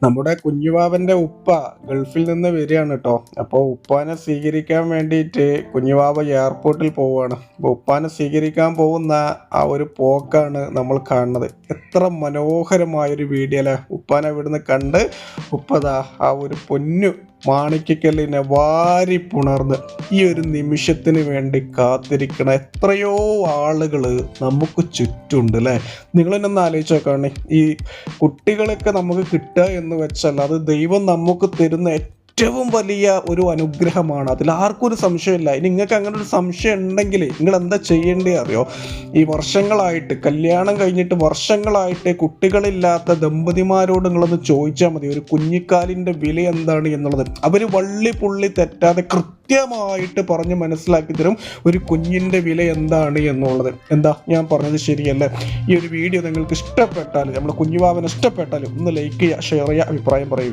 നമ്മുടെ കുഞ്ഞുവാവന്റെ ഉപ്പ ഗൾഫിൽ നിന്ന് വരികയാണ് കേട്ടോ. അപ്പോൾ ഉപ്പാനെ സ്വീകരിക്കാൻ വേണ്ടിയിട്ട് കുഞ്ഞുവാവ എയർപോർട്ടിൽ പോവുകയാണ്. അപ്പോൾ ഉപ്പാനെ സ്വീകരിക്കാൻ പോകുന്ന ആ ഒരു പോക്കാണ് നമ്മൾ കാണുന്നത്. എത്ര മനോഹരമായൊരു വീഡിയോ അല്ലേ. ഉപ്പാനെ ഇവിടുന്ന് കണ്ട് ഉപ്പതാ ആ ഒരു പൊന്നു മാണിക്കക്കല്ലിനെ വാരി പുണർന്ന് ഈ ഒരു നിമിഷത്തിന് വേണ്ടി കാത്തിരിക്കണ എത്രയോ ആളുകൾ നമുക്ക് ചുറ്റുണ്ട് അല്ലേ. നിങ്ങളെന്നൊന്ന് ആലോചിച്ച് നോക്കുകയാണ്, ഈ കുട്ടികളൊക്കെ നമുക്ക് കിട്ടുക എന്ന് വെച്ചാൽ അത് ദൈവം നമുക്ക് തരുന്ന ഏറ്റവും വലിയ ഒരു അനുഗ്രഹമാണ്. അതിൽ ആർക്കും ഒരു സംശയമില്ല. ഇനി നിങ്ങൾക്ക് അങ്ങനെ ഒരു സംശയം ഉണ്ടെങ്കിൽ നിങ്ങൾ എന്താ ചെയ്യേണ്ടത് അറിയോ? ഈ വർഷങ്ങളായിട്ട് കല്യാണം കഴിഞ്ഞിട്ട് വർഷങ്ങളായിട്ട് കുട്ടികളില്ലാത്ത ദമ്പതിമാരോട് നിങ്ങളൊന്ന് ചോദിച്ചാൽ മതി ഒരു കുഞ്ഞിക്കാലിൻ്റെ വില എന്താണ് എന്നുള്ളത്. അവർ വള്ളി പുള്ളി തെറ്റാതെ കൃത്യമായിട്ട് പറഞ്ഞ് മനസ്സിലാക്കി തരും ഒരു കുഞ്ഞിൻ്റെ വില എന്താണ് എന്നുള്ളത്. എന്താ ഞാൻ പറഞ്ഞത് ശരിയല്ലേ? ഈ ഒരു വീഡിയോ നിങ്ങൾക്ക് ഇഷ്ടപ്പെട്ടാൽ, നമ്മുടെ കുഞ്ഞുവാവന് ഇഷ്ടപ്പെട്ടാലും ഒന്ന് ലൈക്ക് ചെയ്യുക, ഷെയർ ചെയ്യുക, അഭിപ്രായം പറയുക.